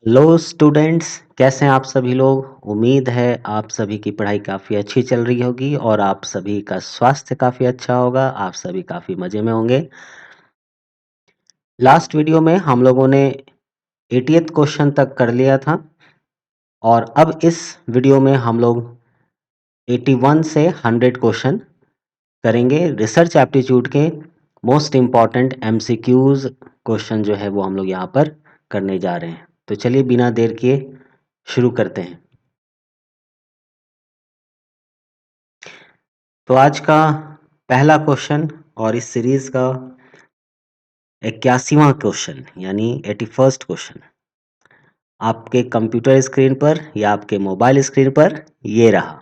Hello students, कैसे हैं आप सभी लोग। उम्मीद है आप सभी की पढ़ाई काफ़ी अच्छी चल रही होगी और आप सभी का स्वास्थ्य काफ़ी अच्छा होगा। आप सभी काफ़ी मज़े में होंगे। लास्ट वीडियो में हम लोगों ने 80th क्वेश्चन तक कर लिया था और अब इस वीडियो में हम लोग 81 से 100 क्वेश्चन करेंगे। रिसर्च एप्टीट्यूड के मोस्ट इम्पॉर्टेंट एमसीक्यूज क्वेश्चन जो है वो हम लोग यहाँ पर करने जा रहे हैं। तो चलिए बिना देर किए शुरू करते हैं। तो आज का पहला क्वेश्चन और इस सीरीज का 81वां क्वेश्चन यानी 81st क्वेश्चन आपके कंप्यूटर स्क्रीन पर या आपके मोबाइल स्क्रीन पर ये रहा।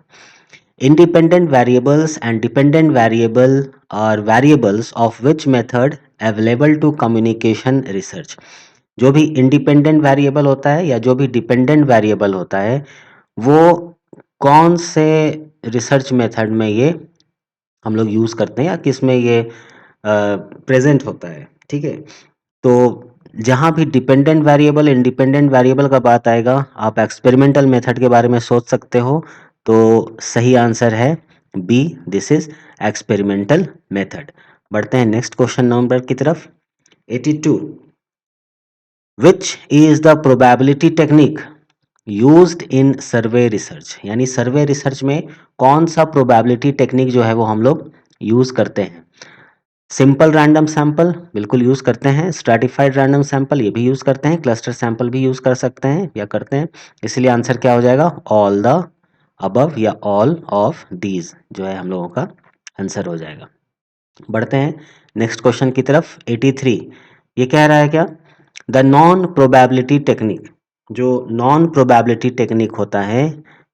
Independent variables and dependent variable are variables of which method available to communication research. जो भी इंडिपेंडेंट वेरिएबल होता है या जो भी डिपेंडेंट वेरिएबल होता है वो कौन से रिसर्च मेथड में ये हम लोग यूज़ करते हैं या किस में ये प्रेजेंट होता है। ठीक है, तो जहाँ भी डिपेंडेंट वेरिएबल इंडिपेंडेंट वेरिएबल का बात आएगा आप एक्सपेरिमेंटल मेथड के बारे में सोच सकते हो। तो सही आंसर है B, this is experimental method. बढ़ते हैं नेक्स्ट क्वेश्चन नंबर की तरफ। 82, which is the probability technique used in survey research. यानी सर्वे रिसर्च में कौन सा प्रोबेबिलिटी टेक्निक जो है वो हम लोग यूज करते हैं। सिंपल रैंडम सैंपल बिल्कुल यूज करते हैं, स्ट्रैटिफाइड रैंडम सैंपल ये भी यूज करते हैं, क्लस्टर सैंपल भी यूज कर सकते हैं या करते हैं। इसलिए आंसर क्या हो जाएगा, ऑल द अबव या ऑल ऑफ दीज जो है हम लोगों का आंसर हो जाएगा। बढ़ते हैं नेक्स्ट क्वेश्चन की तरफ। 83, ये कह रहा है क्या, द नॉन प्रोबेबिलिटी टेक्निक, जो नॉन प्रोबेबिलिटी टेक्निक होता है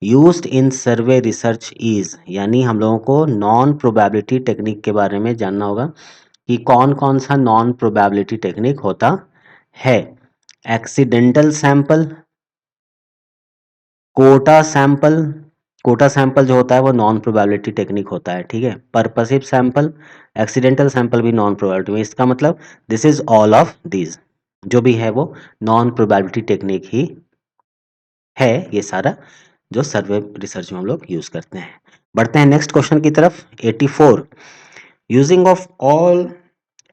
used in survey research is. यानी हम लोगों को नॉन प्रोबेबिलिटी टेक्निक के बारे में जानना होगा कि कौन कौन सा नॉन प्रोबेबिलिटी टेक्निक होता है। Accidental sample, quota sample, quota sample जो होता है वो नॉन प्रोबेबिलिटी टेक्निक होता है। ठीक है, पर्पसिव सैंपल, एक्सीडेंटल सैंपल भी नॉन प्रोबेबिलिटी में। इसका मतलब this is all of these, जो भी है वो नॉन प्रोबेबिलिटी टेक्निक ही है। ये सारा जो सर्वे रिसर्च में हम लोग यूज करते हैं। बढ़ते हैं नेक्स्ट क्वेश्चन की तरफ। 84, using of all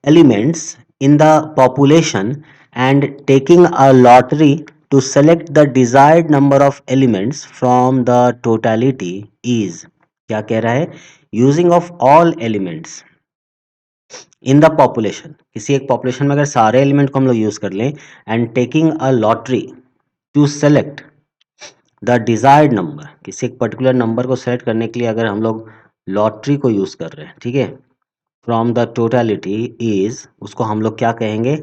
elements in the population and taking a lottery to select the desired number of elements from the totality is। क्या कह रहा है, using of all elements in the population, किसी एक population में अगर सारे एलिमेंट को हम लोग यूज कर लें, and taking a lottery to select the desired number, किसी एक पर्टिकुलर नंबर को सेलेक्ट करने के लिए अगर हम लोग लॉटरी को यूज कर रहे हैं, ठीक है, फ्रॉम द टोटलिटी इज, उसको हम लोग क्या कहेंगे,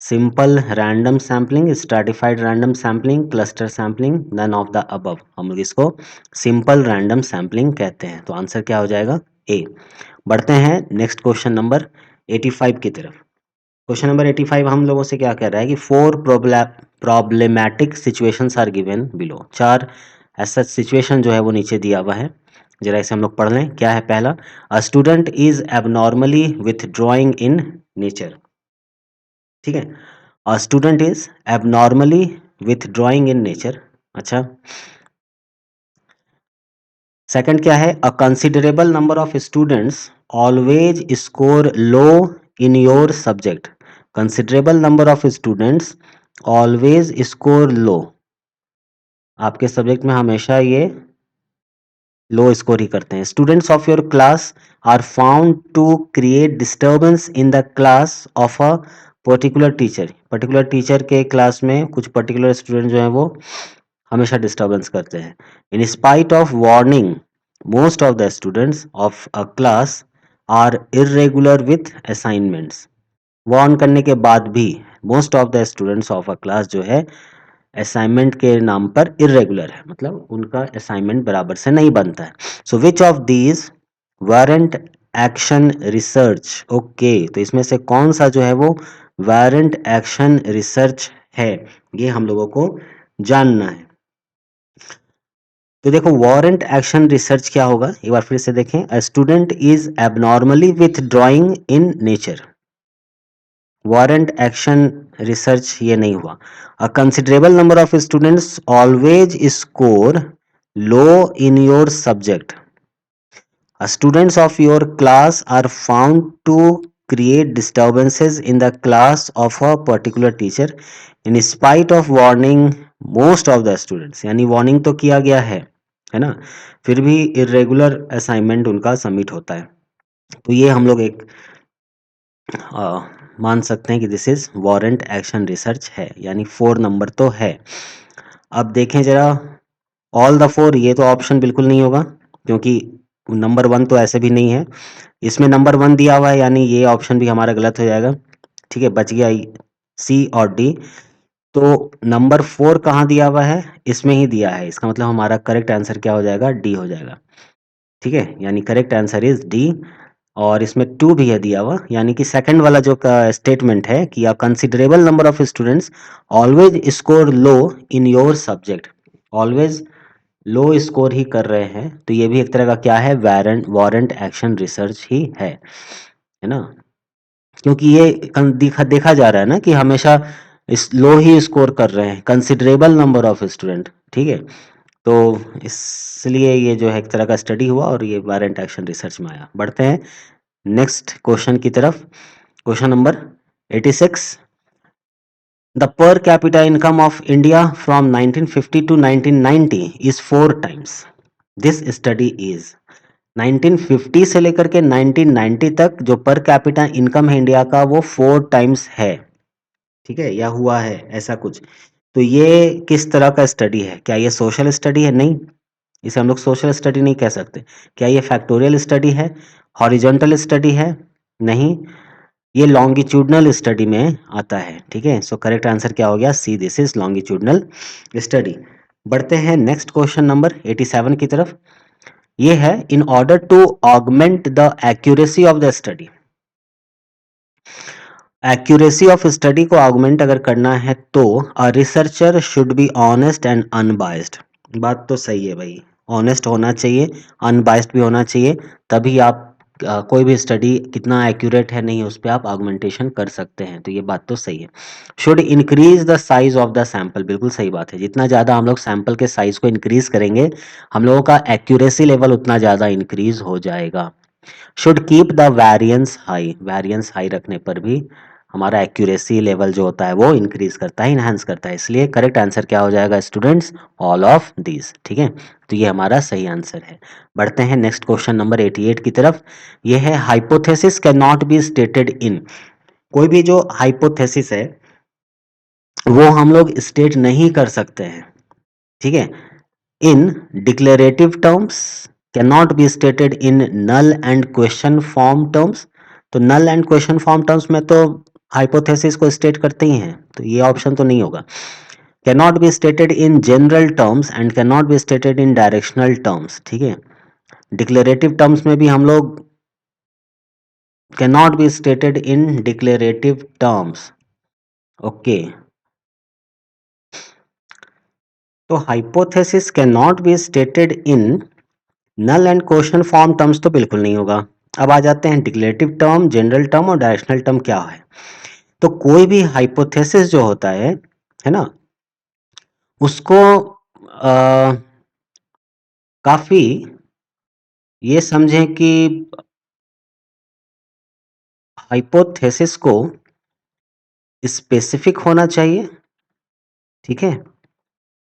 simple random sampling, stratified random sampling, cluster sampling, none of the above. हम लोग इसको सिंपल रैंडम सैम्पलिंग कहते हैं। तो आंसर क्या हो जाएगा, ए। बढ़ते हैं नेक्स्ट क्वेश्चन नंबर 85 की तरफ। क्वेश्चन नंबर 85 हम लोगों से क्या कह रहा है कि four problematic situations are given below. चार ऐसा सिचुएशन जो है वो नीचे दिया हुआ है, जरा इसे हम लोग पढ़ लें। क्या है, पहला, a student is abnormally withdrawing in nature. ठीक है, a student is abnormally withdrawing in nature. अच्छा, सेकंड क्या है, अ considerable number of students always score low in your subject. Considerable number of students always score लो, आपके subject में हमेशा ये लो score ही करते हैं। Students of your class are found to create disturbance in the class of a particular teacher. Particular teacher के class में कुछ पर्टिकुलर स्टूडेंट जो है वो हमेशा डिस्टर्बेंस करते हैं। In spite of warning most of the students of a class are irregular with assignments. Warn करने के बाद भी most of the students of a class जो है असाइनमेंट के नाम पर इरेगुलर है, मतलब उनका असाइनमेंट बराबर से नहीं बनता है। So which of these warrant action research. Okay, तो इसमें से कौन सा जो है वो वारंट एक्शन रिसर्च है, ये हम लोगों को जानना है। तो देखो वारंट एक्शन रिसर्च क्या होगा, एक बार फिर से देखें। A student is abnormally with drawing in nature, warrant action research ये नहीं हुआ। अ considerable number of students always score low in your subject. Students of your class are found to create disturbances in the class of a particular teacher in spite of warning most of the students। यानी warning तो किया गया है ना, फिर भी irregular assignment उनका submit होता है। तो ये हम लोग एक मान सकते हैं कि this is warrant action research है, यानी 4 नंबर तो है। अब देखें जरा ऑल द 4, ये तो ऑप्शन बिल्कुल नहीं होगा क्योंकि नंबर 1 तो ऐसे भी नहीं है। इसमें नंबर 1 दिया हुआ है यानी ये ऑप्शन भी हमारा गलत हो जाएगा। ठीक है, बच गया सी और डी। तो नंबर 4 कहाँ दिया हुआ है? इसमें ही दिया है, इसका मतलब हमारा करेक्ट आंसर क्या हो जाएगा? डी हो जाएगा। ठीक है, यानी करेक्ट आंसर इज डी। और इसमें 2 भी है दिया हुआ, यानी कि सेकंड वाला जो स्टेटमेंट है कि a considerable number of students always score low in your subject, always low score ही कर रहे हैं, तो ये भी एक तरह का क्या है? वारंट एक्शन रिसर्च ही है ना। क्योंकि ये देखा जा रहा है ना कि हमेशा इस लो ही स्कोर कर रहे हैं, कंसिडरेबल नंबर ऑफ स्टूडेंट। ठीक है, तो इसलिए ये जो है एक तरह का स्टडी हुआ और ये वारंट एक्शन रिसर्च में आया। बढ़ते हैं नेक्स्ट क्वेश्चन की तरफ। Question number 86। The per capita income of India from 1950 to 1990 is 4 times. This study is 1950 से लेकर के 1990 तक जो पर कैपिटा इनकम है इंडिया का वो 4 टाइम्स है। ठीक है, या हुआ है ऐसा कुछ। तो ये किस तरह का स्टडी है? क्या ये सोशल स्टडी है? नहीं, इसे हम लोग सोशल स्टडी नहीं कह सकते। क्या ये फैक्टोरियल स्टडी है? हॉरिजॉन्टल स्टडी है? नहीं, ये लॉन्गिट्यूडनल स्टडी में आता है। ठीक है, सो करेक्ट आंसर क्या हो गया? सी, दिस इज लॉन्गिट्यूडनल स्टडी। बढ़ते हैं नेक्स्ट क्वेश्चन नंबर 87 की तरफ। ये है in order to augment the accuracy of the study. Accuracy of study को ऑगमेंट अगर करना है तो a researcher should be honest and unbiased. बात तो सही है भाई, ऑनेस्ट होना चाहिए, अनबाइस्ड भी होना चाहिए, तभी आप कोई भी स्टडी कितना एक्यूरेट है नहीं उस पर आप ऑगमेंटेशन कर सकते हैं। तो ये बात तो सही है। Should increase the size of the sample, बिल्कुल सही बात है। जितना ज़्यादा हम लोग सैंपल के साइज को इंक्रीज करेंगे हम लोगों का एक्यूरेसी लेवल उतना ज़्यादा इंक्रीज हो जाएगा। Should keep the variance high, variance high रखने पर भी हमारा एक्यूरेसी लेवल जो होता है वो इंक्रीज करता है, इनहांस करता है। इसलिए करेक्ट आंसर क्या हो जाएगा स्टूडेंट्स? All of these. ठीक है, तो ये हमारा सही आंसर है। बढ़ते हैं नेक्स्ट क्वेश्चन नंबर 88 की तरफ। ये है hypothesis can not be stated in. कोई भी जो हाइपोथेसिस है वो हम लोग स्टेट नहीं कर सकते हैं। ठीक है, in declarative terms, cannot be stated in null and question form terms। तो null and question form terms में तो hypothesis को state करते ही हैं, तो ये ऑप्शन तो नहीं होगा। cannot be stated in general terms and cannot be stated in directional terms। ठीक है, declarative terms में भी हम लोग cannot be stated in declarative terms। Okay, तो hypothesis cannot be stated in null and question form terms तो बिल्कुल नहीं होगा। अब आ जाते हैं डिक्लेरेटिव टर्म, जनरल टर्म और डायरेक्शनल टर्म क्या है। तो कोई भी हाइपोथेसिस जो होता है ना, उसको काफी ये समझें कि हाइपोथेसिस को स्पेसिफिक होना चाहिए। ठीक है,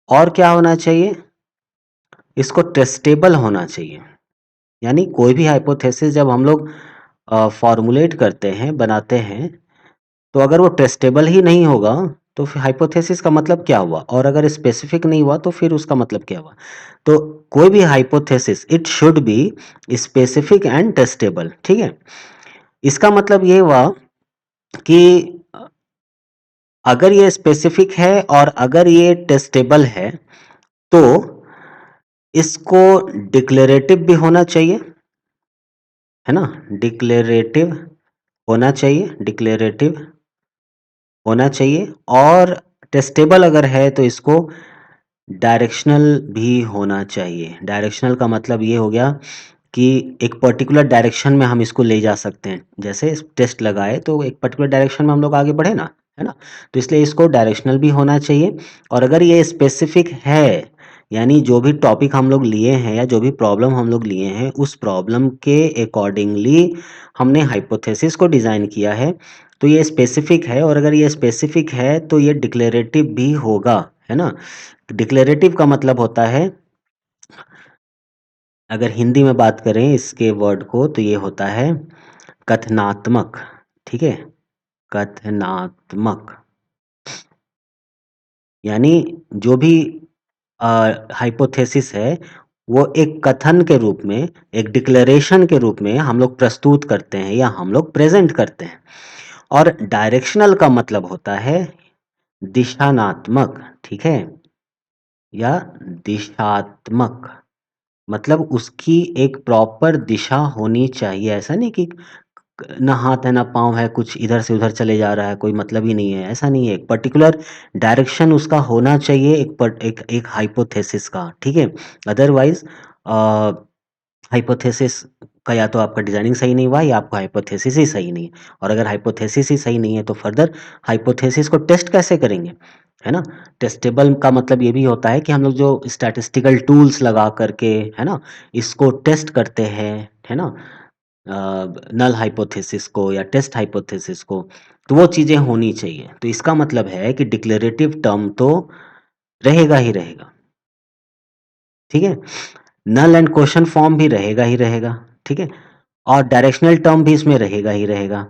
और क्या होना चाहिए? इसको टेस्टेबल होना चाहिए। यानी कोई भी हाइपोथेसिस जब हम लोग फॉर्मुलेट करते हैं, बनाते हैं, तो अगर वो टेस्टेबल ही नहीं होगा तो फिर हाइपोथेसिस का मतलब क्या हुआ? और अगर स्पेसिफिक नहीं हुआ तो फिर उसका मतलब क्या हुआ? तो कोई भी hypothesis it should be specific and testable. ठीक है, इसका मतलब ये हुआ कि अगर ये स्पेसिफिक है और अगर ये टेस्टेबल है तो इसको डिक्लेरेटिव भी होना चाहिए, है ना। डिक्लेरेटिव होना चाहिए, डिक्लेरेटिव होना चाहिए, और टेस्टेबल अगर है तो इसको डायरेक्शनल भी होना चाहिए। डायरेक्शनल का मतलब ये हो गया कि एक पर्टिकुलर डायरेक्शन में हम इसको ले जा सकते हैं। जैसे टेस्ट लगाए तो एक पर्टिकुलर डायरेक्शन में हम लोग आगे बढ़े ना, है ना? तो इसलिए इसको डायरेक्शनल भी होना चाहिए, और अगर ये स्पेसिफिक है, यानी जो भी टॉपिक हम लोग लिए हैं या जो भी प्रॉब्लम हम लोग लिए हैं, उस प्रॉब्लम के अकॉर्डिंगली हमने हाइपोथेसिस को डिज़ाइन किया है, तो ये स्पेसिफिक है, और अगर ये स्पेसिफिक है तो ये डिक्लेरेटिव भी होगा, है ना? डिक्लेरेटिव का मतलब होता है, अगर हिंदी में बात करें इसके वर्ड को, तो ये होता है कथनात्मक, ठीक है? कथनात्मक, यानी जो भी हाइपोथेसिस है, वो एक कथन के रूप में, एक डिक्लेरेशन के रूप में हम लोग प्रस्तुत करते हैं या हम लोग प्रेजेंट करते हैं। और डायरेक्शनल का मतलब होता है दिशानात्मक, ठीक है? या दिशात्मक, मतलब उसकी एक प्रॉपर दिशा होनी चाहिए। ऐसा नहीं कि ना हाथ है ना पाँव है, कुछ इधर से उधर चले जा रहा है, कोई मतलब ही नहीं है, ऐसा नहीं है। एक पर्टिकुलर डायरेक्शन उसका होना चाहिए, एक हाइपोथेसिस का, ठीक है? अदरवाइज हाइपोथेसिस का या तो आपका डिजाइनिंग सही नहीं हुआ या आपका हाइपोथेसिस ही सही नहीं है। और अगर हाइपोथेसिस ही सही नहीं है तो फर्दर हाइपोथेसिस को टेस्ट कैसे करेंगे, है ना? टेस्टेबल का मतलब ये भी होता है कि हम लोग जो स्टैटिस्टिकल टूल्स लगा करके, है ना, इसको टेस्ट करते हैं, है ना, नल हाइपोथेसिस को या टेस्ट हाइपोथेसिस को, तो वो चीज़ें होनी चाहिए। तो इसका मतलब है कि डिक्लेरेटिव टर्म तो रहेगा ही रहेगा, ठीक है? नल एंड क्वेश्चन फॉर्म भी रहेगा ही रहेगा, ठीक है? और डायरेक्शनल टर्म भी इसमें रहेगा ही रहेगा,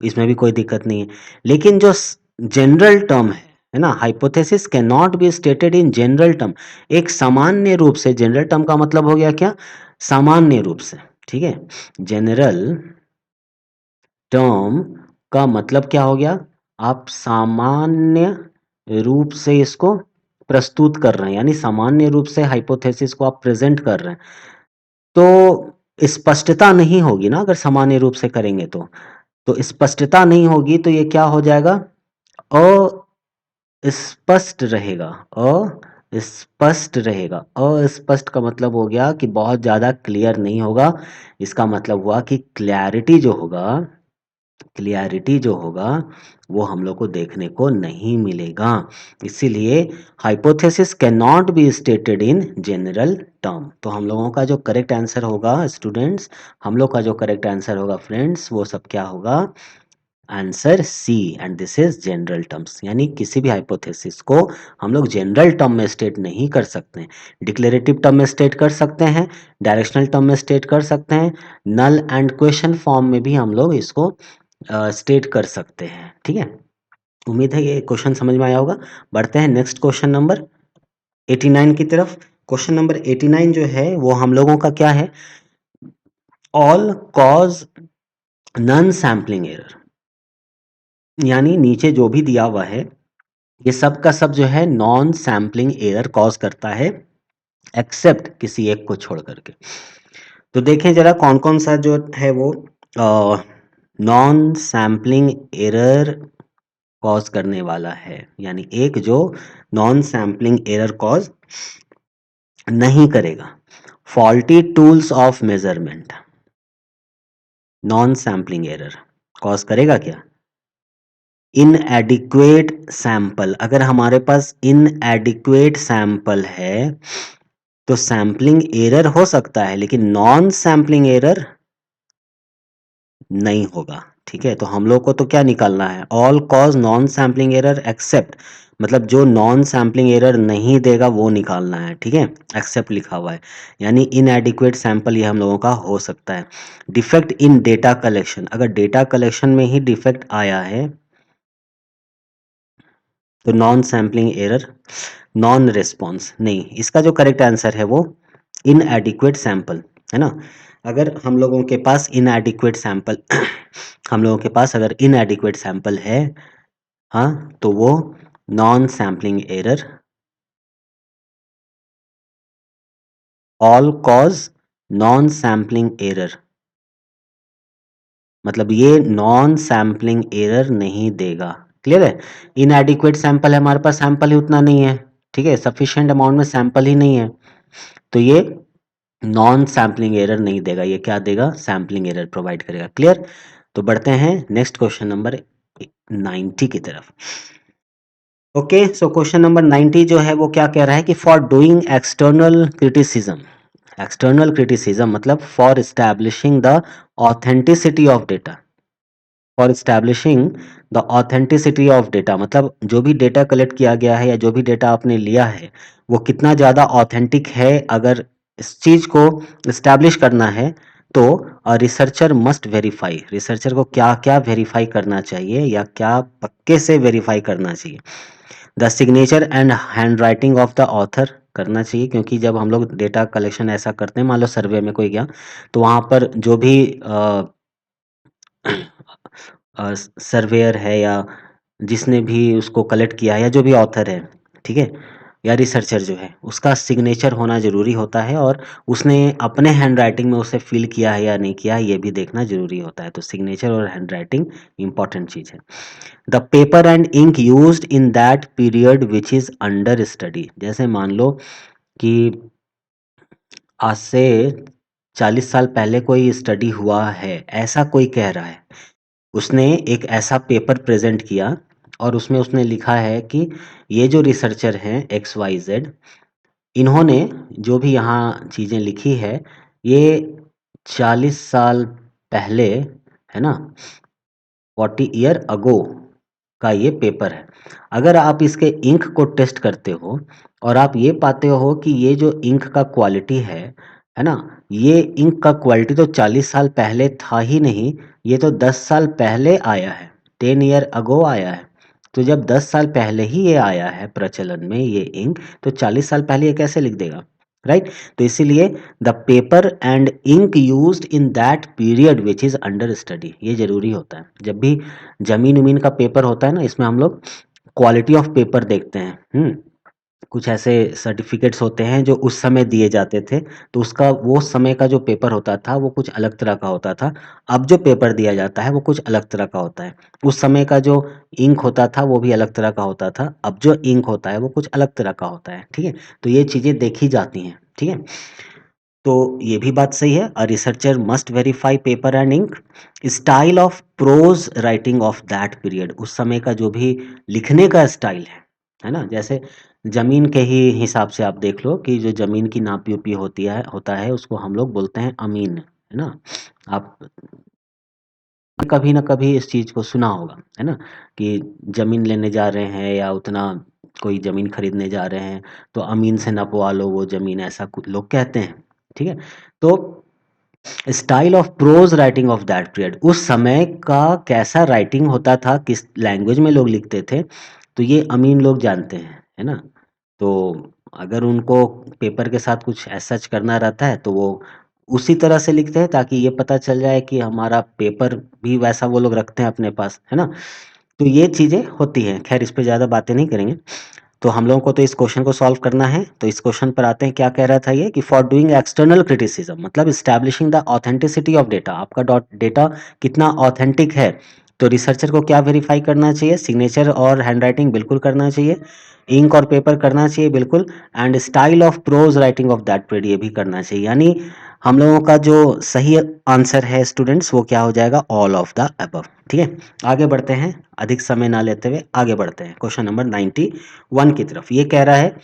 इसमें भी कोई दिक्कत नहीं है। लेकिन जो जनरल टर्म है ना, hypothesis can not be stated in general term. एक सामान्य रूप से, जनरल टर्म का मतलब हो गया क्या? सामान्य रूप से, ठीक है? जनरल टर्म का मतलब क्या हो गया? आप सामान्य रूप से इसको प्रस्तुत कर रहे हैं, यानी सामान्य रूप से हाइपोथेसिस को आप प्रेजेंट कर रहे हैं। तो स्पष्टता नहीं होगी ना अगर सामान्य रूप से करेंगे तो स्पष्टता नहीं होगी, तो ये क्या हो जाएगा? अस्पष्ट रहेगा, अस्पष्ट रहेगा। अस्पष्ट का मतलब हो गया कि बहुत ज़्यादा क्लियर नहीं होगा। इसका मतलब हुआ कि क्लियरिटी जो होगा वो हम लोग को देखने को नहीं मिलेगा। इसीलिए hypothesis can not be stated in general term. तो हम लोगों का जो करेक्ट आंसर होगा स्टूडेंट्स, हम लोग का जो करेक्ट आंसर होगा फ्रेंड्स, वो सब क्या होगा? Answer C, and this is general terms. यानी किसी भी हाइपोथेसिस को हम लोग जनरल टर्म में स्टेट नहीं कर सकते हैं। डिक्लेरेटिव टर्म में स्टेट कर सकते हैं, डायरेक्शनल टर्म में स्टेट कर सकते हैं, नल एंड क्वेश्चन फॉर्म में भी हम लोग इसको स्टेट कर सकते हैं, ठीक है? उम्मीद है ये क्वेश्चन समझ में आया होगा। बढ़ते हैं नेक्स्ट क्वेश्चन नंबर 89 की तरफ। क्वेश्चन नंबर 89 जो है वो हम लोगों का क्या है? All cause non sampling error, यानी नीचे जो भी दिया हुआ है ये सब का सब जो है नॉन सैम्पलिंग एरर कॉज करता है, एक्सेप्ट किसी एक को छोड़ करके। तो देखें जरा कौन कौन सा जो है वो नॉन सैम्पलिंग एरर कॉज करने वाला है, यानी एक जो नॉन सैम्पलिंग एरर कॉज नहीं करेगा। Faulty tools of measurement non sampling error cause करेगा क्या? इनएडिक्वेट सैंपल, अगर हमारे पास इनएडिक्वेट सैंपल है तो सैम्पलिंग एरर हो सकता है, लेकिन नॉन सैम्पलिंग एरर नहीं होगा, ठीक है? तो हम लोग को तो क्या निकालना है? All cause non sampling error except, मतलब जो नॉन सैम्पलिंग एरर नहीं देगा वो निकालना है, ठीक है? एक्सेप्ट लिखा हुआ है, यानी इनएडिक्वेट सैंपल ये हम लोगों का हो सकता है। डिफेक्ट इन डेटा कलेक्शन, अगर डेटा कलेक्शन में ही डिफेक्ट आया है तो non sampling error. Non response नहीं, इसका जो करेक्ट आंसर है वो इनएडिक्वेट सैंपल, है ना? अगर हम लोगों के पास इनएडिक्वेट सैंपल हम लोगों के पास अगर इनएडिक्वेट सैंपल है, हाँ, तो वो non sampling error, all cause non sampling error, मतलब ये नॉन सैम्पलिंग एरर नहीं देगा। क्लियर है? इनएडिक्वेट सैंपल है, हमारे पास सैंपल ही उतना नहीं है, ठीक है? सफिशिएंट अमाउंट में सैंपल ही नहीं है, तो ये नॉन सैम्पलिंग एरर नहीं देगा, ये क्या देगा, सैम्पलिंग एरर प्रोवाइड करेगा। क्लियर? तो बढ़ते हैं नेक्स्ट क्वेश्चन नंबर 90 की तरफ। ओके, सो क्वेश्चन नंबर 90 जो है वो क्या कह रहा है कि फॉर डूइंग एक्सटर्नल क्रिटिसिज्म मतलब for establishing the authenticity of data, for establishing the authenticity of data मतलब जो भी डेटा कलेक्ट किया गया है या जो भी डेटा आपने लिया है वो कितना ज़्यादा ऑथेंटिक है, अगर इस चीज़ को इस्टेब्लिश करना है तो रिसर्चर मस्ट वेरीफाई, रिसर्चर को क्या क्या वेरीफाई करना चाहिए या क्या पक्के से वेरीफाई करना चाहिए। The signature and hand writing of the author करना चाहिए, क्योंकि जब हम लोग डेटा कलेक्शन ऐसा करते हैं, मान लो सर्वे में कोई गया तो वहाँ पर जो भी सर्वेयर है या जिसने भी उसको कलेक्ट किया है या जो भी ऑथर है, ठीक है, या रिसर्चर जो है उसका सिग्नेचर होना ज़रूरी होता है और उसने अपने हैंड राइटिंग में उसे फिल किया है या नहीं किया है ये भी देखना ज़रूरी होता है। तो सिग्नेचर और हैंड राइटिंग इंपॉर्टेंट चीज़ है। The paper and ink used in that period which is under study, जैसे मान लो कि आज से 40 साल पहले कोई स्टडी हुआ है, ऐसा कोई कह रहा है, उसने एक ऐसा पेपर प्रेजेंट किया और उसमें उसने लिखा है कि ये जो रिसर्चर हैं एक्स वाई जेड, इन्होंने जो भी यहाँ चीज़ें लिखी है ये 40 साल पहले, है ना, 40 ईयर अगो का ये पेपर है। अगर आप इसके इंक को टेस्ट करते हो और आप ये पाते हो कि ये जो इंक का क्वालिटी है ना, ये इंक का क्वालिटी तो 40 साल पहले था ही नहीं, ये तो 10 साल पहले आया है, 10 ईयर अगो आया है। तो जब 10 साल पहले ही ये आया है प्रचलन में ये इंक, तो 40 साल पहले ये कैसे लिख देगा, राइट? तो इसीलिए the paper and ink used in that period which is under study, ये जरूरी होता है। जब भी जमीन उमीन का पेपर होता है ना, इसमें हम लोग क्वालिटी ऑफ पेपर देखते हैं। कुछ ऐसे सर्टिफिकेट्स होते हैं जो उस समय दिए जाते थे, तो उसका वो समय का जो पेपर होता था वो कुछ अलग तरह का होता था। अब जो पेपर दिया जाता है वो कुछ अलग तरह का होता है। उस समय का जो इंक होता था वो भी अलग तरह का होता था, अब जो इंक होता है वो कुछ अलग तरह का होता है, ठीक है? तो ये चीज़ें देखी जाती हैं, ठीक है? तो ये भी बात सही है, a researcher must verify paper and ink. Style of prose writing of that period, उस समय का जो भी लिखने का स्टाइल है ना, जैसे जमीन के ही हिसाब से आप देख लो कि जो जमीन की नापी उपी होता है उसको हम लोग बोलते हैं अमीन, है ना? आप कभी ना कभी इस चीज को सुना होगा, है ना, कि जमीन लेने जा रहे हैं या उतना कोई जमीन खरीदने जा रहे हैं तो अमीन से नपवा लो वो जमीन, ऐसा कुछ लोग कहते हैं, ठीक है? तो style of prose writing of that period, उस समय का कैसा राइटिंग होता था, किस लैंग्वेज में लोग लिखते थे, तो ये अमीन लोग जानते हैं, है ना? तो अगर उनको पेपर के साथ कुछ सच करना रहता है तो वो उसी तरह से लिखते हैं ताकि ये पता चल जाए कि हमारा पेपर भी वैसा वो लोग रखते हैं अपने पास, है ना? तो ये चीज़ें होती हैं। खैर इस पे ज़्यादा बातें नहीं करेंगे। तो हम लोगों को तो इस क्वेश्चन को सॉल्व करना है। तो इस क्वेश्चन पर आते हैं, क्या कह रहा था ये कि फॉर डूइंग एक्सटर्नल क्रिटिसिज्म मतलब establishing the authenticity of data, आपका डेटा कितना ऑथेंटिक है, तो रिसर्चर को क्या वेरीफाई करना चाहिए, सिग्नेचर और हैंडराइटिंग बिल्कुल करना चाहिए, इंक और पेपर करना चाहिए बिल्कुल, and style of prose writing of that period ये भी करना चाहिए। यानी हम लोगों का जो सही आंसर है स्टूडेंट्स वो क्या हो जाएगा, ऑल ऑफ द अबव, ठीक है? आगे बढ़ते हैं, अधिक समय ना लेते हुए आगे बढ़ते हैं क्वेश्चन नंबर 91 की तरफ। ये कह रहा है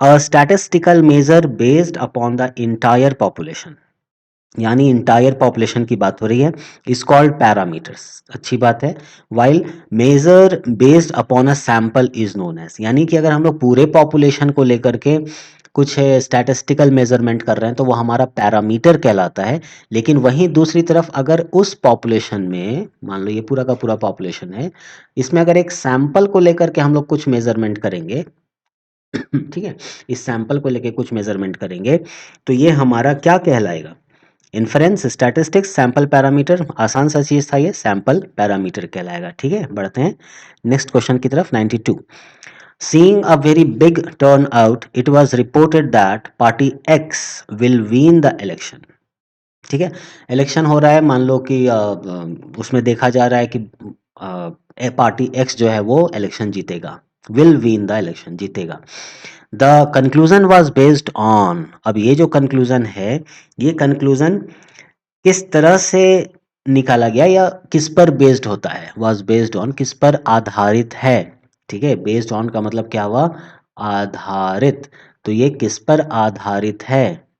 a statistical measure based upon the entire population, यानी इंटायर पॉपुलेशन की बात हो रही है, इज कॉल्ड पैरामीटर्स, अच्छी बात है। While measure based upon a sample is known as, यानी कि अगर हम लोग पूरे पॉपुलेशन को लेकर के कुछ स्टैटिस्टिकल मेजरमेंट कर रहे हैं तो वो हमारा पैरामीटर कहलाता है। लेकिन वहीं दूसरी तरफ अगर उस पॉपुलेशन में, मान लो ये पूरा का पूरा पॉपुलेशन है, इसमें अगर एक सैंपल को लेकर के हम लोग कुछ मेजरमेंट करेंगे ठीक है, इस सैंपल को लेके कुछ मेजरमेंट करेंगे तो ये हमारा क्या कहलाएगा, इन्फ्रेंस स्टैटिस्टिक्स सैंपल पैरामीटर, आसान सा चीज था ये, सैंपल पैरामीटर कहलाएगा, ठीक है? बढ़ते हैं नेक्स्ट क्वेश्चन की तरफ। 92, seeing a very big turn out it was reported that party x will win the election, ठीक है? इलेक्शन हो रहा है, मान लो कि उसमें देखा जा रहा है कि पार्टी एक्स जो है वो इलेक्शन जीतेगा, विल विन द इलेक्शन, जीतेगा। The conclusion was based on, अब ये जो कंक्लूजन है, ये कंक्लूजन किस तरह से निकाला गया या किस पर बेस्ड होता है, वॉज बेस्ड ऑन, किस पर आधारित है, ठीक है। बेस्ड ऑन का मतलब क्या हुआ, आधारित, तो ये किस पर आधारित है,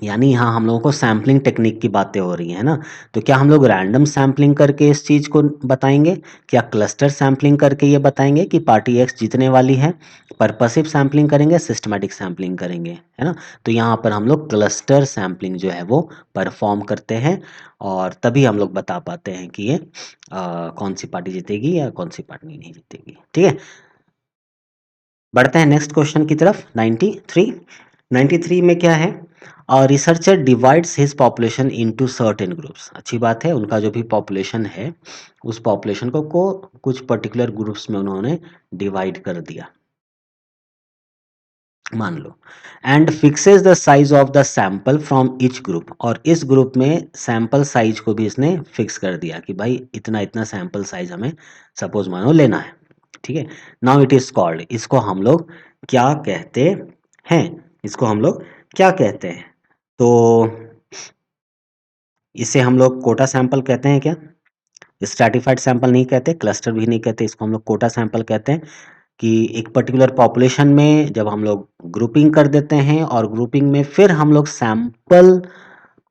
यानी यहाँ हम लोगों को सैम्पलिंग टेक्निक की बातें हो रही हैं ना। तो क्या हम लोग रैंडम सैम्पलिंग करके इस चीज़ को बताएंगे, क्या क्लस्टर सैम्पलिंग करके ये बताएंगे कि पार्टी एक्स जीतने वाली है, पर्पसिव सैम्पलिंग करेंगे, सिस्टमैटिक सैम्पलिंग करेंगे, है ना। तो यहाँ पर हम लोग क्लस्टर सैम्पलिंग जो है वो परफॉर्म करते हैं और तभी हम लोग बता पाते हैं कि ये कौन सी पार्टी जीतेगी या कौन सी पार्टी नहीं जीतेगी, ठीक है। बढ़ते हैं नेक्स्ट क्वेश्चन की तरफ। 93 में क्या है, researcher divides his population into certain groups, अच्छी बात है, उनका जो भी पॉपुलेशन है उस पॉपुलेशन को कुछ पर्टिकुलर ग्रुप्स में उन्होंने डिवाइड कर दिया, मान लो, and fixes the size of the sample from each group, और इस ग्रुप में सैंपल साइज को भी इसने फिक्स कर दिया कि भाई इतना इतना सैंपल साइज हमें सपोज मानो लेना है, ठीक है। नाउ इट इज कॉल्ड, इसको हम लोग क्या कहते हैं, इसको हम लोग क्या कहते हैं, तो इसे हम लोग कोटा सैंपल कहते हैं क्या, स्ट्रैटिफाइड सैंपल नहीं कहते, क्लस्टर भी नहीं कहते, इसको हम लोग कोटा सैंपल कहते हैं। कि एक पर्टिकुलर पॉपुलेशन में जब हम लोग ग्रुपिंग कर देते हैं और ग्रुपिंग में फिर हम लोग सैंपल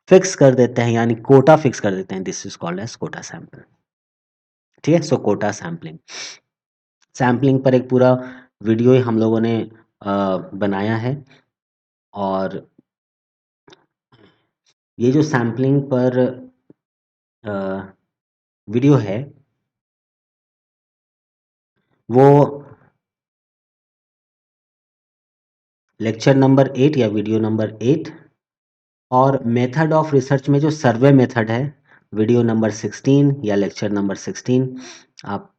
फिक्स कर देते हैं, यानी कोटा फिक्स कर देते हैं, this is called as quota sample, ठीक है। सो कोटा सैम्पलिंग, सैम्पलिंग पर एक पूरा वीडियो ही हम लोगों ने बनाया है, और ये जो सैम्पलिंग पर वीडियो है वो लेक्चर नंबर 8 या वीडियो नंबर 8, और मेथड ऑफ रिसर्च में जो सर्वे मेथड है वीडियो नंबर 16 या लेक्चर नंबर 16। आप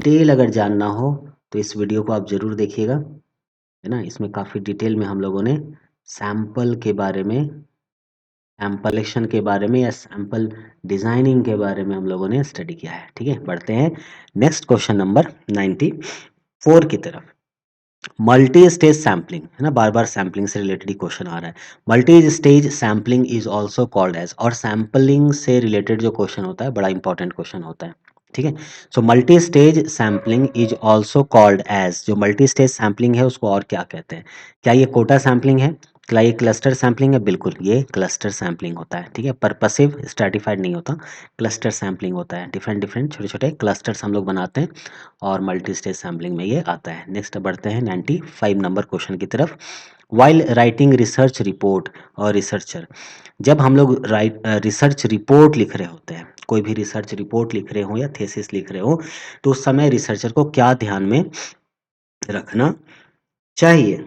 डिटेल अगर जानना हो तो इस वीडियो को आप ज़रूर देखिएगा, है ना। इसमें काफ़ी डिटेल में हम लोगों ने सैंपल के बारे में, सैंपल कलेक्शन के बारे में या सैंपल डिज़ाइनिंग के बारे में हम लोगों ने स्टडी किया है, ठीक है। बढ़ते हैं नेक्स्ट क्वेश्चन नंबर 94 की तरफ। मल्टी स्टेज सैम्पलिंग, है ना, बार बार सैम्पलिंग से रिलेटेड ही क्वेश्चन आ रहा है। Multi stage sampling is also called as, और सैम्पलिंग से रिलेटेड जो क्वेश्चन होता है बड़ा इंपॉर्टेंट क्वेश्चन होता है, ठीक है। So multi stage sampling is also called as, जो मल्टी स्टेज सैम्पलिंग है उसको और क्या कहते हैं, क्या ये कोटा सैम्पलिंग है, क्या ये क्लस्टर सैम्पलिंग है, बिल्कुल ये क्लस्टर सैम्पलिंग होता है, ठीक है। पर्पसिव स्ट्रैटिफाइड नहीं होता, क्लस्टर सैम्पलिंग होता है, डिफरेंट डिफरेंट छोटे छोटे क्लस्टर्स हम लोग बनाते हैं और मल्टी स्टेज सैम्पलिंग में ये आता है। नेक्स्ट बढ़ते हैं 95 नंबर क्वेश्चन की तरफ। वाइल राइटिंग रिसर्च रिपोर्ट, और रिसर्चर, जब हम लोग रिसर्च रिपोर्ट लिख रहे होते हैं, कोई भी रिसर्च रिपोर्ट लिख रहे हो या थीसिस लिख रहे हो, तो उस समय रिसर्चर को क्या ध्यान में रखना चाहिए।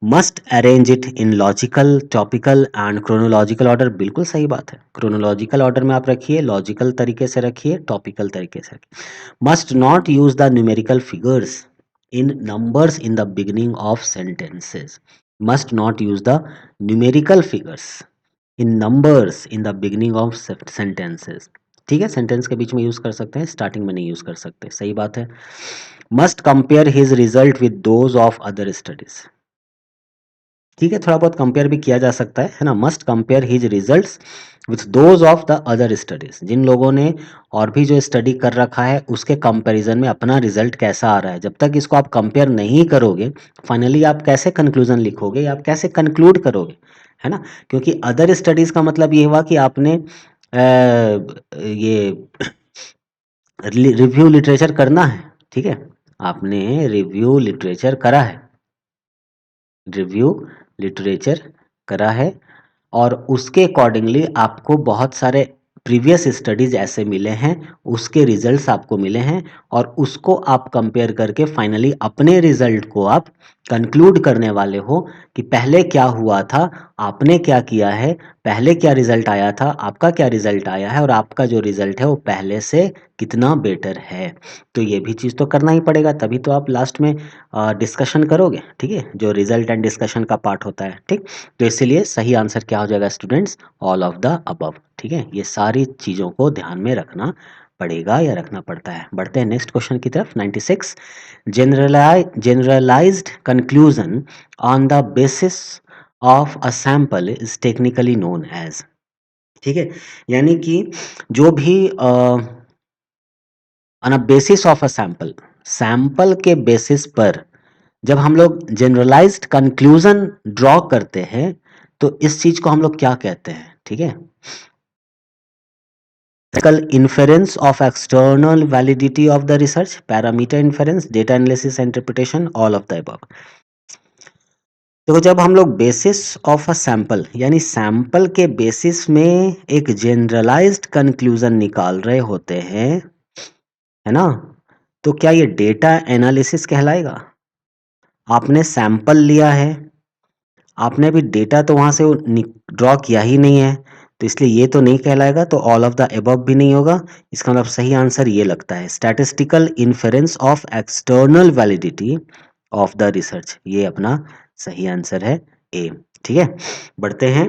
Must arrange it in logical, topical and chronological order, बिल्कुल सही बात है, क्रोनोलॉजिकल ऑर्डर में आप रखिए, लॉजिकल तरीके से रखिए, टॉपिकल तरीके से रखिए। Must not use the numerical figures in numbers in the beginning of sentences, must not use the numerical figures in numbers in the beginning of sentences, ठीक है। सेंटेंस के बीच में यूज कर सकते हैं, स्टार्टिंग में नहीं यूज कर सकते, सही बात है। Must compare his result with those of other studies, ठीक है, थोड़ा बहुत कंपेयर भी किया जा सकता है ना। Must compare his results with those of the other studies, जिन लोगों ने और भी जो स्टडी कर रखा है उसके कंपैरिजन में अपना रिजल्ट कैसा आ रहा है, जब तक इसको आप कंपेयर नहीं करोगे फाइनली आप कैसे कंक्लूजन लिखोगे या आप कैसे कंक्लूड करोगे, है ना। क्योंकि अदर स्टडीज का मतलब ये हुआ कि आपने ये रिव्यू लिटरेचर करना है, ठीक है, आपने रिव्यू लिटरेचर करा है, रिव्यू लिटरेचर करा है, और उसके अकॉर्डिंगली आपको बहुत सारे प्रीवियस स्टडीज ऐसे मिले हैं, उसके रिजल्ट्स आपको मिले हैं, और उसको आप कंपेयर करके फाइनली अपने रिजल्ट को आप कंक्लूड करने वाले हो कि पहले क्या हुआ था, आपने क्या किया है, पहले क्या रिजल्ट आया था, आपका क्या रिजल्ट आया है, और आपका जो रिजल्ट है वो पहले से कितना बेटर है। तो ये भी चीज़ तो करना ही पड़ेगा, तभी तो आप लास्ट में डिस्कशन करोगे, ठीक है, जो रिजल्ट एंड डिस्कशन का पार्ट होता है, ठीक। तो इसीलिए सही आंसर क्या हो जाएगा students, all of the above, ठीक है। ये सारी चीज़ों को ध्यान में रखना पड़ेगा या रखना पड़ता है। बढ़ते हैं नेक्स्ट क्वेश्चन की तरफ। 96, generalized conclusion on the basis of a sample is technically known as। ठीक है, यानी कि जो भी on a basis of a sample, sample के बेसिस पर जब हम लोग जनरलाइज्ड कंक्लूजन ड्रॉ करते हैं तो इस चीज को हम लोग क्या कहते हैं? ठीक है, inference of external validity of the research, parameter inference, data analysis and interpretation, all of the above। देखो, जब हम लोग बेसिस ऑफ अ सैंपल यानी सैंपल के बेसिस में एक जनरलाइज्ड कंक्लूजन निकाल रहे होते हैं, है ना, तो क्या ये डेटा एनालिसिस कहलाएगा? आपने सैंपल लिया है, आपने अभी डेटा तो वहां से ड्रॉ किया ही नहीं है, तो इसलिए ये तो नहीं कहलाएगा, तो ऑल ऑफ द एबव भी नहीं होगा। इसका मतलब सही आंसर ये लगता है, statistical inference of external validity of the research. ये अपना सही आंसर है ए। ठीक है, बढ़ते हैं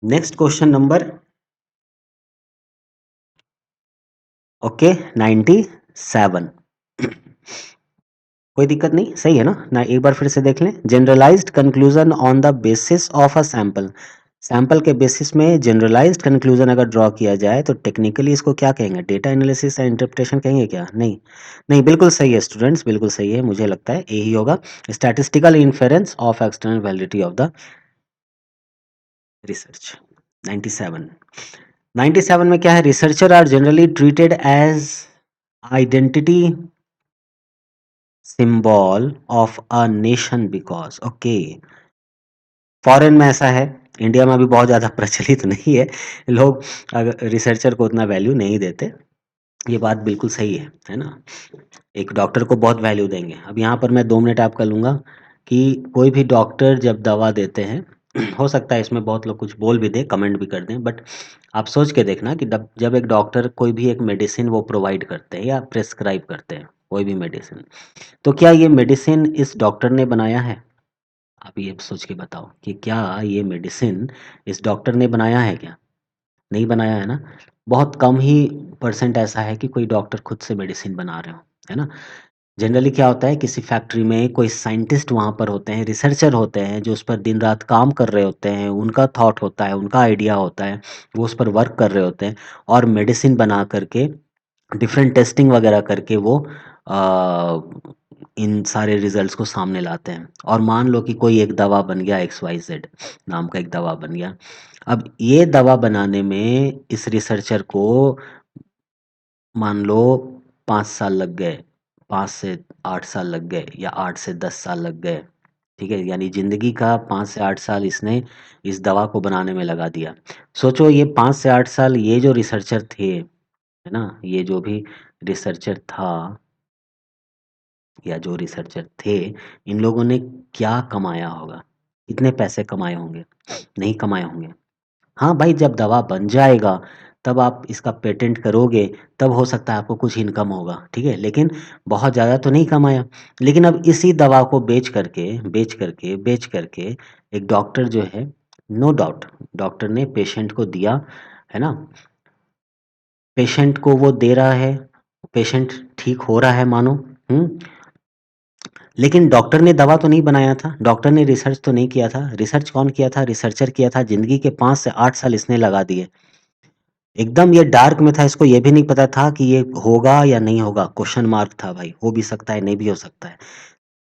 नेक्स्ट क्वेश्चन नंबर, ओके, 97। कोई दिक्कत नहीं, सही है ना? एक बार फिर से देख लें। Generalised conclusion on the basis of a sample, sample के बेसिस में जनरलाइज्ड कंक्लूजन अगर ड्रॉ किया जाए तो टेक्निकली इसको क्या कहेंगे? डेटा एनालिसिस एंड इंटरप्रिटेशन कहेंगे क्या? नहीं, नहीं, बिल्कुल सही है स्टूडेंट्स, बिल्कुल सही है, मुझे लगता है यही होगा, statistical inference of external validity of the research. 97, 97 में क्या है? Researcher are generally treated as identity symbol of a nation because, okay, foreign में ऐसा है, इंडिया में अभी बहुत ज़्यादा प्रचलित नहीं है, लोग अगर रिसर्चर को उतना वैल्यू नहीं देते, ये बात बिल्कुल सही है ना? एक डॉक्टर को बहुत वैल्यू देंगे। अब यहाँ पर मैं 2 मिनट आपका लूँगा कि कोई भी डॉक्टर जब दवा देते हैं हो सकता है इसमें बहुत लोग कुछ बोल भी दें, कमेंट भी कर दें, बट आप सोच के देखना कि जब एक डॉक्टर कोई भी एक मेडिसिन वो प्रोवाइड करते हैं या प्रेस्क्राइब करते हैं कोई भी मेडिसिन, तो क्या ये मेडिसिन इस डॉक्टर ने बनाया है? आप ये सोच के बताओ कि क्या ये मेडिसिन इस डॉक्टर ने बनाया है क्या? नहीं बनाया है ना? बहुत कम ही परसेंट ऐसा है कि कोई डॉक्टर खुद से मेडिसिन बना रहे हो, है ना? जनरली क्या होता है, किसी फैक्ट्री में कोई साइंटिस्ट वहाँ पर होते हैं, रिसर्चर होते हैं जो उस पर दिन रात काम कर रहे होते हैं, उनका थॉट होता है, उनका आइडिया होता है, वो उस पर वर्क कर रहे होते हैं और मेडिसिन बना करके डिफरेंट टेस्टिंग वगैरह करके वो अ, इन सारे रिजल्ट्स को सामने लाते हैं। और मान लो कि कोई एक दवा बन गया, XYZ नाम का एक दवा बन गया। अब ये दवा बनाने में इस रिसर्चर को मान लो 5 साल लग गए, 5 से 8 साल लग गए या 8 से 10 साल लग गए। ठीक है, यानी जिंदगी का 5 से 8 साल इसने इस दवा को बनाने में लगा दिया। सोचो ये 5 से 8 साल ये जो रिसर्चर थे, है ना, ये जो भी रिसर्चर था या जो रिसर्चर थे, इन लोगों ने क्या कमाया होगा? कितने पैसे कमाए होंगे? नहीं कमाए होंगे। हाँ भाई, जब दवा बन जाएगा तब आप इसका पेटेंट करोगे, तब हो सकता है आपको कुछ इनकम होगा, ठीक है, लेकिन बहुत ज़्यादा तो नहीं कमाया। लेकिन अब इसी दवा को बेच करके एक डॉक्टर जो है, नो डाउट डॉक्टर ने पेशेंट को दिया, है ना, पेशेंट को वो दे रहा है, पेशेंट ठीक हो रहा है मानो, हम्म, लेकिन डॉक्टर ने दवा तो नहीं बनाया था, डॉक्टर ने रिसर्च तो नहीं किया था। रिसर्च कौन किया था? रिसर्चर किया था। जिंदगी के 5 से 8 साल इसने लगा दिए, एकदम ये डार्क में था, इसको ये भी नहीं पता था कि ये होगा या नहीं होगा, क्वेश्चन मार्क था भाई, हो भी सकता है, नहीं भी हो सकता है।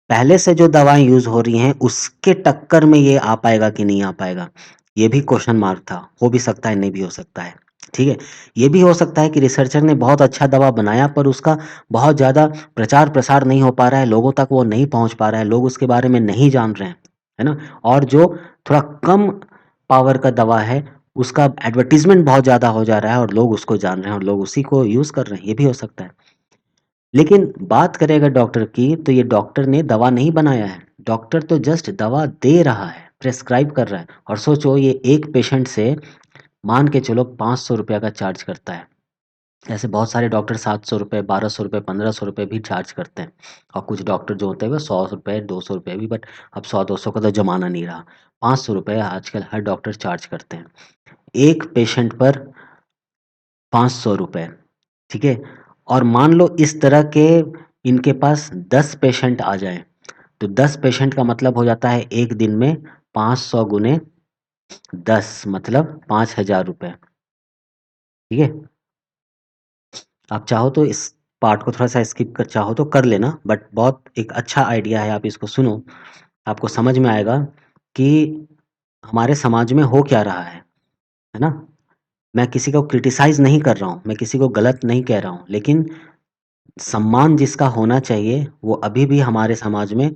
पहले से जो दवाएं यूज हो रही हैं उसके टक्कर में ये आ पाएगा कि नहीं आ पाएगा, ये भी क्वेश्चन मार्क था, हो भी सकता है, नहीं भी हो सकता है। ठीक है, ये भी हो सकता है कि रिसर्चर ने बहुत अच्छा दवा बनाया पर उसका बहुत ज़्यादा प्रचार प्रसार नहीं हो पा रहा है, लोगों तक वो नहीं पहुंच पा रहा है, लोग उसके बारे में नहीं जान रहे हैं, है ना, और जो थोड़ा कम पावर का दवा है उसका एडवर्टीजमेंट बहुत ज़्यादा हो जा रहा है और लोग उसको जान रहे हैं और लोग उसी को यूज़ कर रहे हैं, ये भी हो सकता है। लेकिन बात करें अगर डॉक्टर की, तो ये डॉक्टर ने दवा नहीं बनाया है, डॉक्टर तो जस्ट दवा दे रहा है, प्रेस्क्राइब कर रहा है। और सोचो ये एक पेशेंट से मान के चलो 500 रुपया का चार्ज करता है। ऐसे बहुत सारे डॉक्टर 700 रुपये, 1200 रुपये, 1500 रुपये भी चार्ज करते हैं। और कुछ डॉक्टर जो होते हैं वो 100 रुपये, 200 रुपये भी, बट अब 100-200 का तो जमाना नहीं रहा। 500 रुपये आजकल हर डॉक्टर चार्ज करते हैं एक पेशेंट पर। ₹500, ठीक है? और मान लो इस तरह के इनके पास 10 पेशेंट आ जाएँ, तो 10 पेशेंट का मतलब हो जाता है एक दिन में 500 गुने 10 मतलब ₹5000, ठीक है? आप चाहो तो इस पार्ट को थोड़ा-सा स्किप कर चाहो तो कर लेना, बट बहुत एक अच्छा आइडिया है, आप इसको सुनो, आपको समझ में आएगा कि हमारे समाज में हो क्या रहा है ना? मैं किसी को क्रिटिसाइज़ नहीं कर रहा हूँ, मैं किसी को गलत नहीं कह रहा हूँ, लेकिन सम्मान जिसका होना चाहिए, वो अभी भी हमारे समाज में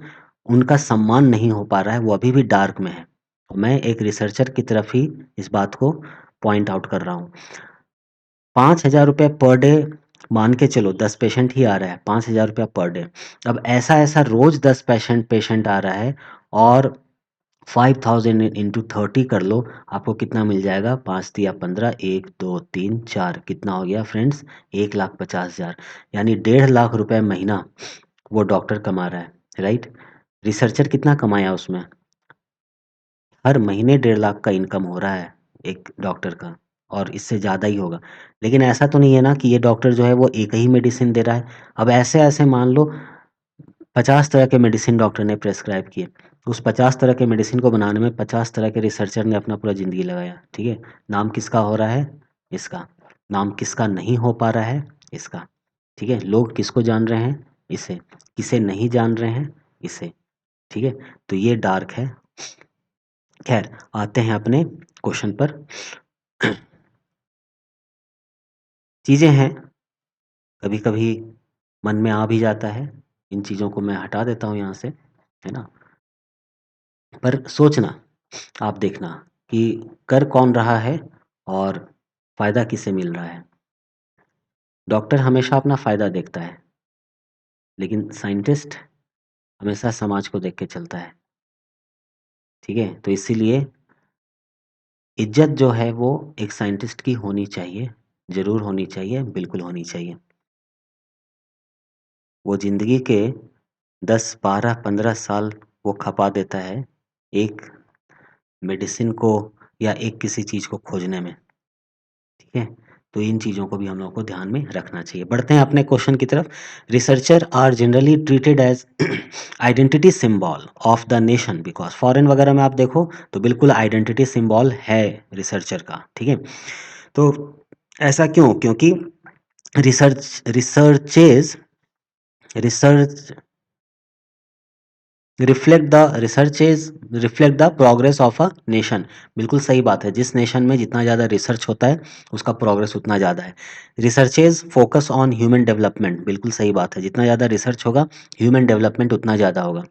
उनका सम्मान नहीं हो पा रहा है, वो अभी भी डार्क में है। और मैं एक रिसर्चर की तरफ ही इस बात को पॉइंट आउट कर रहा हूँ। ₹5000 पर डे मान के चलो 10 पेशेंट ही आ रहा है, ₹5000 पर डे। अब ऐसा-ऐसा रोज़ 10 पेशेंट पेशेंट आ रहा है और 5000 इंटू 30 कर लो, आपको कितना मिल जाएगा? 5 तिया 15, 1, 2, 3, 4 कितना हो गया फ्रेंड्स? 1,50,000 यानी ₹1,50,000 महीना वो डॉक्टर कमा रहा है, राइट? रिसर्चर कितना कमाया उसमें? हर महीने 1,50,000 का इनकम हो रहा है एक डॉक्टर का और इससे ज़्यादा ही होगा। लेकिन ऐसा तो नहीं है ना कि ये डॉक्टर जो है वो एक ही मेडिसिन दे रहा है। अब ऐसे-ऐसे मान लो 50 तरह के मेडिसिन डॉक्टर ने प्रिस्क्राइब किए। उस 50 तरह के मेडिसिन को बनाने में 50 तरह के रिसर्चर ने अपना पूरा ज़िंदगी लगाया, ठीक है? नाम किसका हो रहा है? इसका। नाम किसका नहीं हो पा रहा है? इसका, ठीक है? लोग किसको जान रहे हैं? इसे। किसे नहीं जान रहे हैं? इसे, ठीक है? तो ये डार्क है। खैर, आते हैं अपने क्वेश्चन पर। चीज़ें हैं, कभी-कभी मन में आ भी जाता है, इन चीज़ों को मैं हटा देता हूँ यहाँ से, है ना? पर सोचना, आप देखना कि कर कौन रहा है और फ़ायदा किसे मिल रहा है। डॉक्टर हमेशा अपना फ़ायदा देखता है, लेकिन साइंटिस्ट हमेशा समाज को देख के चलता है, ठीक है? तो इसीलिए इज़्ज़त जो है वो एक साइंटिस्ट की होनी चाहिए, ज़रूर होनी चाहिए, बिल्कुल होनी चाहिए। वो ज़िंदगी के 10, 12, 15 साल वो खपा देता है, एक मेडिसिन को या एक किसी चीज़ को खोजने में, ठीक है? तो इन चीज़ों को भी हम लोगों को ध्यान में रखना चाहिए। बढ़ते हैं अपने क्वेश्चन की तरफ। Researcher are generally treated as identity symbol of the nation because foreign वगैरह में आप देखो तो बिल्कुल आइडेंटिटी सिंबल है रिसर्चर का, ठीक है? तो ऐसा क्यों? क्योंकि research researches research reflect the progress of a nation. बिल्कुल सही बात है, जिस नेशन में जितना ज़्यादा रिसर्च होता है उसका प्रोग्रेस उतना ज़्यादा है। Researches focus on human development, बिल्कुल सही बात है, जितना ज़्यादा रिसर्च होगा ह्यूमन डेवलपमेंट उतना ज़्यादा होगा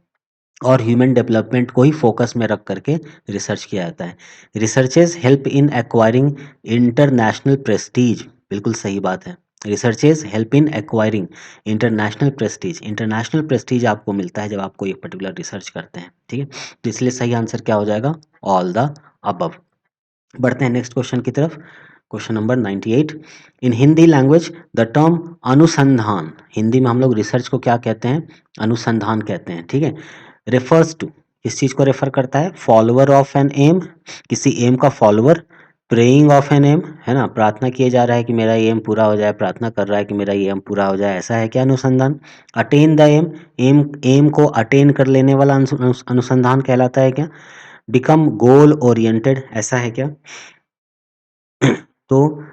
और ह्यूमन डेवलपमेंट को ही फोकस में रख करके रिसर्च किया जाता है। Researches help in acquiring international Prestige, बिल्कुल सही बात है। Researches help in acquiring international Prestige आपको मिलता है जब आप कोई एक पर्टिकुलर रिसर्च करते हैं, ठीक है? तो इसलिए सही आंसर क्या हो जाएगा? All the above. बढ़ते हैं नेक्स्ट क्वेश्चन की तरफ। Question number 98। In Hindi language the term अनुसंधान, हिंदी में हम लोग रिसर्च को क्या कहते हैं? अनुसंधान कहते हैं, ठीक है? रेफर्स टू, किस चीज़ को रेफर करता है? फॉलोअर ऑफ एन एम, किसी एम का follower. Praying of an aim, है ना? प्रार्थना किए जा रहा है कि मेरा ये एम पूरा हो जाए, प्रार्थना कर रहा है कि मेरा ये एम पूरा हो जाए, ऐसा है क्या अनुसंधान? Attain the aim, aim aim को अटेन कर लेने वाला अनुसंधान कहलाता है क्या? बिकम गोल ओरिएंटेड, ऐसा है क्या? तो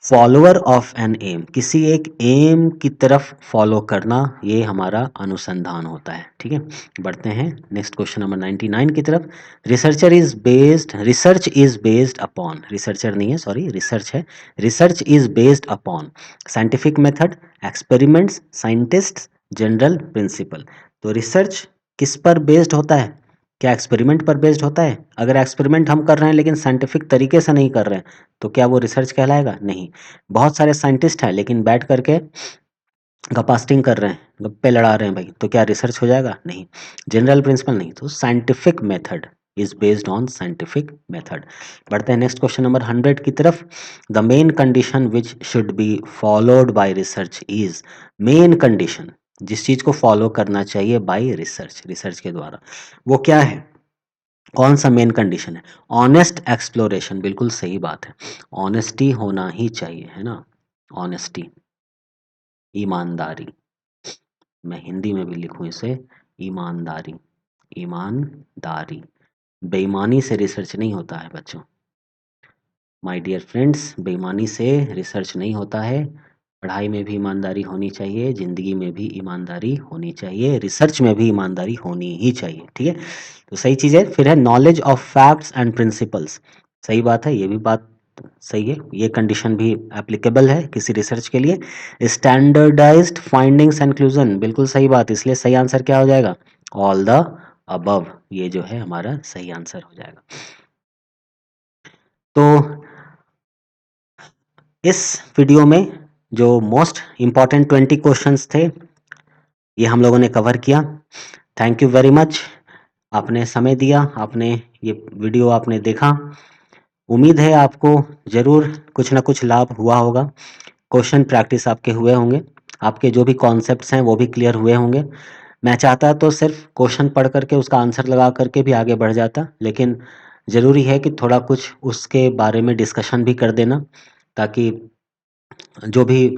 फॉलोअर ऑफ एन एम, किसी एक एम की तरफ फॉलो करना, ये हमारा अनुसंधान होता है, ठीक है? बढ़ते हैं नेक्स्ट क्वेश्चन नंबर 99 की तरफ। Research is based upon, researcher नहीं है सॉरी, रिसर्च है। Research is based upon scientific method, experiments, scientist, general principle. तो रिसर्च किस पर बेस्ड होता है? क्या एक्सपेरिमेंट पर बेस्ड होता है? अगर एक्सपेरिमेंट हम कर रहे हैं लेकिन साइंटिफिक तरीके से नहीं कर रहे हैं तो क्या वो रिसर्च कहलाएगा? नहीं। बहुत सारे साइंटिस्ट हैं लेकिन बैठ करके गपास्टिंग कर रहे हैं, गप्पे लड़ा रहे हैं भाई, तो क्या रिसर्च हो जाएगा? नहीं। जनरल प्रिंसिपल नहीं, तो scientific method is based on scientific method. बढ़ते हैं नेक्स्ट क्वेश्चन नंबर 100 की तरफ। The main condition which should be followed by research is, main condition जिस चीज को फॉलो करना चाहिए बाय रिसर्च, रिसर्च के द्वारा, वो क्या है? कौन सा मेन कंडीशन है? ऑनेस्ट एक्सप्लोरेशन, बिल्कुल सही बात है, ऑनेस्टी होना ही चाहिए, है ना? ऑनेस्टी, ईमानदारी। मैं हिंदी में भी लिखूं इसे, ईमानदारी, ईमानदारी। बेईमानी से रिसर्च नहीं होता है बच्चों। माय डियर फ्रेंड्स, बेईमानी से रिसर्च नहीं होता है। पढ़ाई में भी ईमानदारी होनी चाहिए, ज़िंदगी में भी ईमानदारी होनी चाहिए, रिसर्च में भी ईमानदारी होनी ही चाहिए, ठीक है। तो सही चीज़ है। फिर है knowledge of facts and principles. सही बात है, ये भी बात सही है, ये कंडीशन भी एप्लीकेबल है किसी रिसर्च के लिए। स्टैंडर्डाइज्ड फाइंडिंग्स एंड कंक्लूजन, बिल्कुल सही बात, इसलिए सही आंसर क्या हो जाएगा? ऑल द अबव, ये जो है हमारा सही आंसर हो जाएगा। तो इस वीडियो में जो मोस्ट इम्पॉर्टेंट 20 क्वेश्चंस थे, ये हम लोगों ने कवर किया। थैंक यू वेरी मच, आपने समय दिया, आपने ये वीडियो आपने देखा। उम्मीद है आपको ज़रूर कुछ ना कुछ लाभ हुआ होगा। क्वेश्चन प्रैक्टिस आपके हुए होंगे, आपके जो भी कॉन्सेप्ट्स हैं वो भी क्लियर हुए होंगे। मैं चाहता तो सिर्फ क्वेश्चन पढ़ करके उसका आंसर लगा करके भी आगे बढ़ जाता, लेकिन ज़रूरी है कि थोड़ा कुछ उसके बारे में डिस्कशन भी कर देना, ताकि जो भी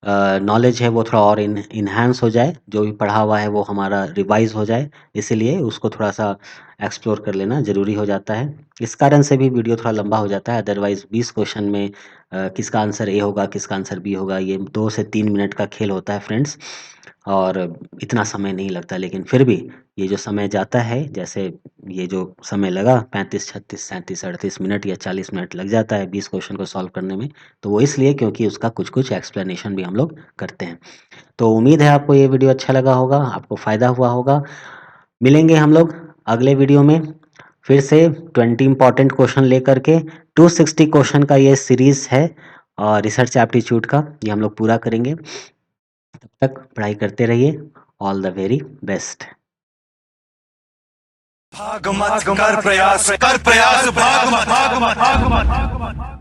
नॉलेज है वो थोड़ा और इन्हांस हो जाए, जो भी पढ़ा हुआ है वो हमारा रिवाइज हो जाए, इसीलिए उसको थोड़ा सा एक्सप्लोर कर लेना ज़रूरी हो जाता है। इस कारण से भी वीडियो थोड़ा लंबा हो जाता है, अदरवाइज़ 20 क्वेश्चन में किसका आंसर ए होगा, किसका आंसर बी होगा, ये 2 से 3 मिनट का खेल होता है फ्रेंड्स, और इतना समय नहीं लगता। लेकिन फिर भी ये जो समय जाता है, जैसे ये जो समय लगा 35, 36, 37, 38 मिनट या 40 मिनट लग जाता है 20 क्वेश्चन को सॉल्व करने में, तो वो इसलिए क्योंकि उसका कुछ-कुछ एक्सप्लेनेशन भी हम लोग करते हैं। तो उम्मीद है आपको ये वीडियो अच्छा लगा होगा, आपको फ़ायदा हुआ होगा। मिलेंगे हम लोग अगले वीडियो में फिर से 20 इम्पोर्टेंट क्वेश्चन लेकर के। 260 क्वेश्चन का ये सीरीज़ है और रिसर्च एप्टीट्यूड का, ये हम लोग पूरा करेंगे। तब तक पढ़ाई करते रहिए। All the very best. भाग मत कर प्रयास, भाग मत।